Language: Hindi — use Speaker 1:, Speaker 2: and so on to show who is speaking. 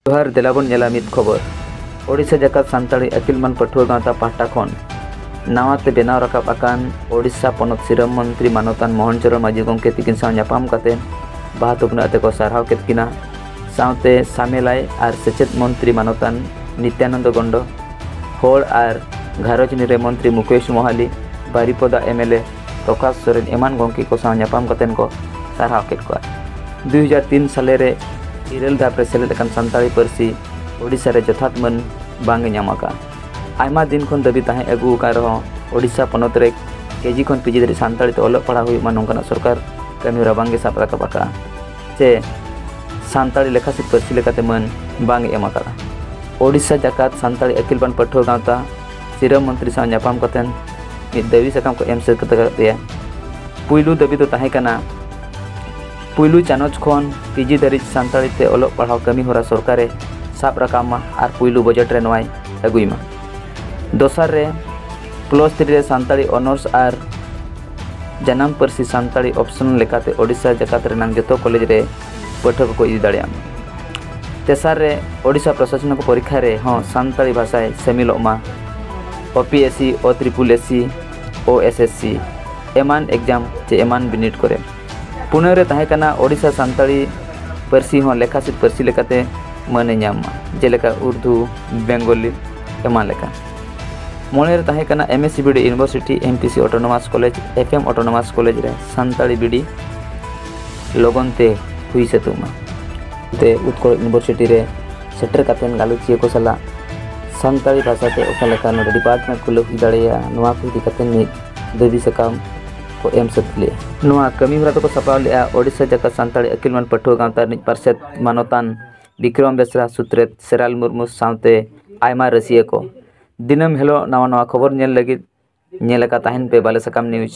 Speaker 1: जोहार देलाबन नेला मित खबर ओडिशा जाकात सान्ताड़ी अखिलमान पठुआ गाँवता पाहटा खन नावाते बेनाव राकाब आकान ओडिशा पनत सिरम मंत्री मानतान मोहन चरण माझी गंके तिकिन साव ᱧᱟᱯᱟᱢ कते बाहा थुपना अते को सारहाव केत किना सावते सामेलाय आर सेचेत मंत्री मानतान नित्यानंद गंड होड़ आर घारोज निरे मंत्री मुकेश मोहाली बारिपदा एमएलए प्रकाश सोरेन एमान गंके को साव ᱧᱟᱯᱟᱢ कतेन को सारहाव केत को 2003 साले रे इरेल धापरे सेलेद अकान सान्ताड़ी पार्सी ओडिशा रे जथात मन बांगे ᱧᱟᱢᱟका आयमा दिन खन दाबी ताहे अगु का रहो ओडिशा पनत रे केजी खन पीजी दरी सान्ताड़ी ते ओलग पढ़ा हुई नौकाना सरकार कमी बांगे साब राकाबाका जे सान्ताड़ी लेखासित पार्सी लेकाते मन बांगे एमाका ओडिशा जाकात सान्ताड़ी अखिलबान पठुआ गाँवता सिरम मंत्री साव ᱧᱟᱯᱟᱢ कतेन मिद दाबी साकाम को एम सेद कते पुइलु दाबी दो ताहे कना पुइलु चानच खन पीजी दरी सान्ताड़ी ते ओलग पढ़ाव कमी होरा सरकारे साब राकामा आर पुइलु बजट रे नोय अगुइमा दोसार रे +3 रे सान्ताड़ी ऑनर्स आर जनाम पार्सी सान्ताड़ी ऑप्शनल लेकाते ओडिशा जाकात रेनांग जतो कॉलेज रे पठक को इदी दाड़ियाम तेसार रे ओडिशा प्रशासनिक परीक्षा रे हाँ सान्ताड़ी भाषाए सेमिलोमा ओपीएससी OSSC OSSC एमान एग्जाम चे एमान बिनिट करे पुणे रे ताहे कना ओडिशा सान्ताड़ी पार्सी हाँ लेखासित पार्सी लेकाते माने ᱧᱟᱢᱟ जेलेका उर्दू बेंगोली एमान लेका मोने रे ताहे कना MSc BD university MPC autonomous college FM autonomous college रे सान्ताड़ी BD लगनते हुई सेतुमा ते उत्कल यूनिवर्सिटी रे सेटर कातेन गालुचिया को सला सान्ताड़ी भाषा ते ओका लेका नो डिपार्टमेंट को लोग दाड़िया नोआ को इदी कातेन नि दबी सकाम को एम सकले नोआ कमी होरा तो सपाव ले ओडिशा जाका सान्ताड़ी अखिलमान पठुआ गाँवता नि पार्षद मानतान विक्रम बेसरा सुत्रेत सेराल मुर्मू सावते आयमा रसिया को दिनम हेलो नवा नवा खबर नेल लगी नेलका ताहन पे बाले सकाम न्यूज।